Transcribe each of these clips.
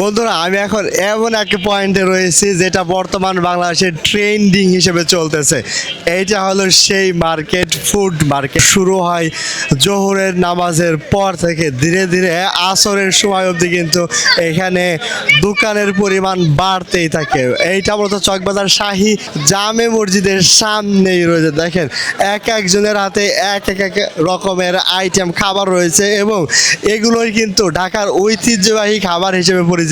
বন্ধুরা আমি এখন এমন একটা পয়েন্টে রয়েছি যেটা বর্তমান বাংলাদেশের ট্রেন্ডিং হিসেবে চলতেছে। এইটা হলো সেই মার্কেট, ফুড মার্কেট। শুরু হয় জোহরের নামাজের পর থেকে ধীরে ধীরে আসরের সময় অবধি কিন্তু এখানে দোকানের পরিমাণ বাড়তেই থাকে। এইটা মূলত চকবাজার শাহী জামে মসজিদের সামনেই রয়েছে। দেখেন এক একজনের হাতে এক এক রকমের আইটেম খাবার রয়েছে এবং এগুলোই কিন্তু ঢাকার ঐতিহ্যবাহী খাবার হিসেবে পরিচিত।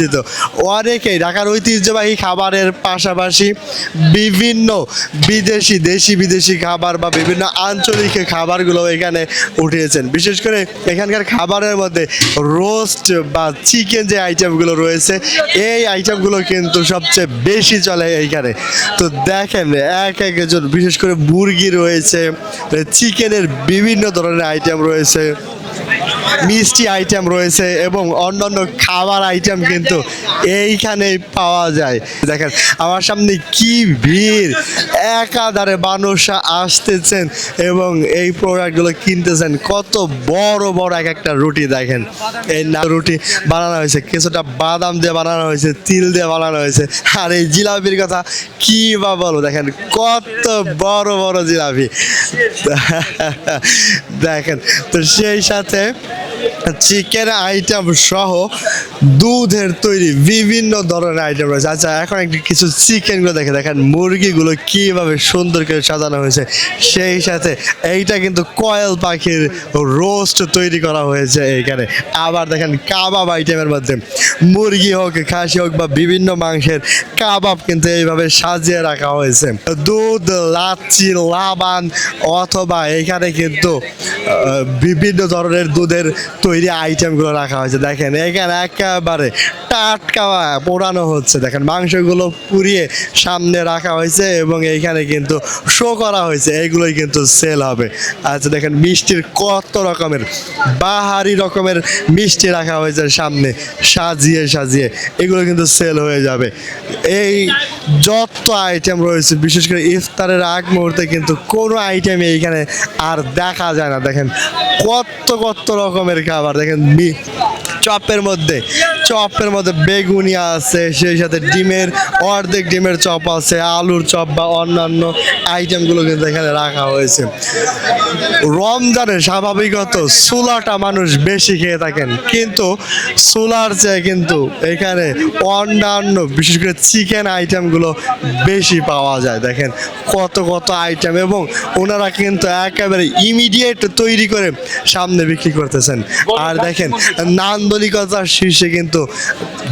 অনেকেই ঢাকার ঐতিহ্যবাহী খাবারের পাশাপাশি বিভিন্ন বিদেশি, দেশি বিদেশি খাবার বা বিভিন্ন আঞ্চলিক খাবারগুলো এখানে উঠিয়েছেন। বিশেষ করে এখানকার খাবারের মধ্যে রোস্ট বা চিকেন যে আইটেমগুলো রয়েছে, এই আইটেমগুলো কিন্তু সবচেয়ে বেশি চলে এইখানে। তো দেখেন এক একজন, বিশেষ করে মুরগি রয়েছে, চিকেনের বিভিন্ন ধরনের আইটেম রয়েছে, মিষ্টি আইটেম রয়েছে এবং অন্যান্য খাবার আইটেম কিন্তু এইখানেই পাওয়া যায়। দেখেন আমার সামনে কি ভিড়, একাধারে মানুষ আসতেছেন এবং এই প্রোডাক্টগুলো কিনতেছেন। কত বড় বড় এক একটা রুটি দেখেন, এই না রুটি বানানো হয়েছে, কিছুটা বাদাম দিয়ে বানানো হয়েছে, তিল দিয়ে বানানো হয়েছে। আর এই জিলাপির কথা কি বা বলো, দেখেন কত বড় বড় জিলাপি দেখেন। তো সেই সাথে চিকেন আইটেম সহ দুধের তৈরি বিভিন্ন ধরনের আইটেম রয়েছে। আচ্ছা এখন একটু কিছু চিকেনগুলো দেখেন মুরগিগুলো কীভাবে সুন্দর করে সাজানো হয়েছে। সেই সাথে এইটা কিন্তু কয়েল পাখির রোস্ট তৈরি করা হয়েছে এইখানে। আবার দেখেন কাবাব আইটেমের মধ্যে মুরগি হোক, খাসি হোক বা বিভিন্ন মাংসের কাবাব কিন্তু এইভাবে সাজিয়ে রাখা হয়েছে। দুধ, লাচ্ছি, লাবান অথবা এইখানে কিন্তু বিভিন্ন ধরনের দুধের তৈরি আইটেমগুলো রাখা হয়েছে। দেখেন এখানে একেবারে টাটকা পোড়ানো হচ্ছে। দেখেন মাংসগুলো পুড়িয়ে সামনে রাখা হয়েছে এবং এইখানে কিন্তু শো করা হয়েছে, এইগুলোই কিন্তু সেল হবে। আচ্ছা দেখেন মিষ্টির কত রকমের বাহারি রকমের মিষ্টি রাখা হয়েছে সামনে সাজিয়ে সাজিয়ে, এগুলো কিন্তু সেল হয়ে যাবে। এই যত আইটেম রয়েছে, বিশেষ করে ইফতারের আগ মুহূর্তে কিন্তু কোনো আইটেমই এইখানে আর দেখা যায় না। দেখেন কত কত রকমের খাবার। দেখেন চপের মধ্যে বেগুনিয়া আছে, সেই সাথে ডিমের অর্ধেক ডিমের চপ আছে, আলুর চপ বা অন্যান্য আইটেমগুলো কিন্তু এখানে রাখা হয়েছে। রমজানে স্বাভাবিকত ছোলাটা মানুষ বেশি খেয়ে থাকেন, কিন্তু ছোলার চেয়ে কিন্তু এখানে অন্যান্য বিশেষ করে চিকেন আইটেমগুলো বেশি পাওয়া যায়। দেখেন কত কত আইটেম এবং ওনারা কিন্তু একেবারে ইমিডিয়েট তৈরি করে সামনে বিক্রি করতেছেন। আর দেখেন নান্দনিকতার শীর্ষে কিন্তু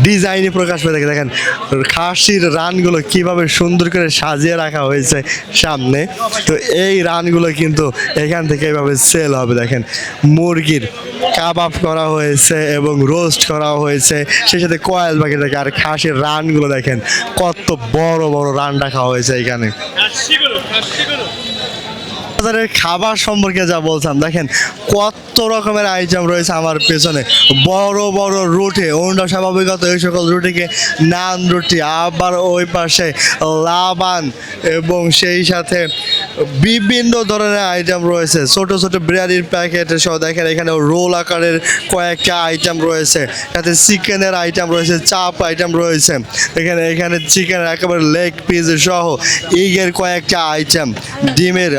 ডিজাইনে প্রকাশ পেয়ে থাকে। দেখেন খাসির রানগুলো কিভাবে সুন্দর করে সাজিয়ে রাখা হয়েছে সামনে। তো এই রানগুলো কিন্তু এখান থেকে এইভাবে সেল হবে। দেখেন মুরগির কাবাব করা হয়েছে এবং রোস্ট করা হয়েছে, সেই সাথে কয়েল বাকি থাকে। আর খাসির রানগুলো দেখেন কত বড় বড় রান রাখা হয়েছে এখানে। বাজারের খাবার সম্পর্কে যা বলতাম, দেখেন কত রকমের আইটেম রয়েছে আমার পেছনে। বড় বড় রুটি, অন্য স্বাভাবিকত এই সকল রুটিকে নান রুটি, আবার ওই পাশে লাবান এবং সেই সাথে বিভিন্ন ধরনের আইটেম রয়েছে। ছোট ছোট বিরিয়ানির প্যাকেট সহ দেখেন এখানে রোল আকারের কয়েকটা আইটেম রয়েছে, সাথে চিকেনের আইটেম রয়েছে, চাপ আইটেম রয়েছে। এখানে চিকেনের একেবারে লেগ পিস সহ ইগের কয়েকটা আইটেম, ডিমের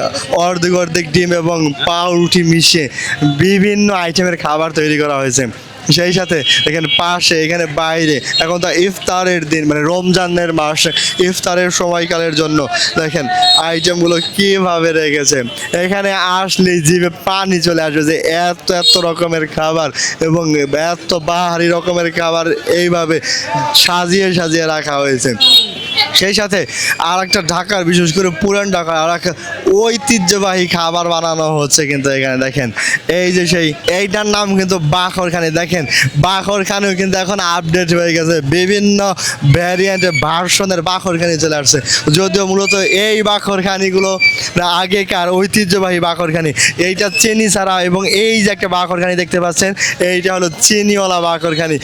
অর্ধেক ডিম এবং পাউরুটি মিশিয়ে বিভিন্ন আইটেমের খাবার তৈরি করা হয়েছে। সেই সাথে এখানে বাইরে এখন তো ইফতারের দিন, মানে রমজানের মাস, ইফতারের সময়কালের জন্য দেখেন আইটেমগুলো কীভাবে রেখেছে। এখানে আসলেই জিভে পানি চলে আসবে যে এত এত রকমের খাবার এবং এত বাহারি রকমের খাবার এইভাবে সাজিয়ে সাজিয়ে রাখা হয়েছে। সেই সাথে আর একটা ঢাকার, বিশেষ করে পুরান ঢাকার আর একটা ঐতিহ্যবাহী খাবার বানানো হচ্ছে কিন্তু এখানে। দেখেন এই যে এইটার নাম কিন্তু বাখরখানি। দেখেন বাখরখানিও কিন্তু এখন আপডেট হয়ে গেছে, বিভিন্ন ভ্যারিয়েন্টের ভার্সনের বাখরখানি চলে আসছে। যদিও মূলত এই বাখরখানিগুলো আগেকার ঐতিহ্যবাহী বাখরখানি, এইটা চিনি ছাড়া। এবং এই যে একটা বাখরখানি দেখতে পাচ্ছেন, এইটা হলো চিনিওয়ালা বাখরখানি।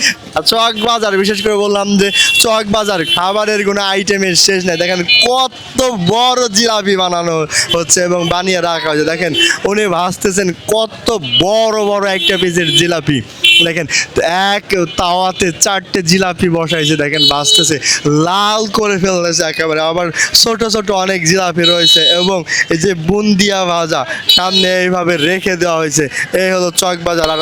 চক বাজার, বিশেষ করে বললাম যে চক বাজার খাবারের কোনো আইটেম আইটেমের শেষ নাই। দেখেন কত বড় জিলাপি বানানো হচ্ছে এবং বানিয়ে রাখা হয়েছে। দেখেন উনি ভাজতেছেন কত বড় বড় একটা পিসের জিলাপি। দেখেন এক তাওয়াতে 4টে জিলাপি বসাইছে, দেখেন ভাজতেছে, লাল করে ফেলতেছে একেবারে। আবার ছোট ছোট অনেক জিলাপি রয়েছে এবং এই যে বুন্দিয়া ভাজা সামনে এইভাবে রেখে দেওয়া হয়েছে। এই হলো চক বাজার। আর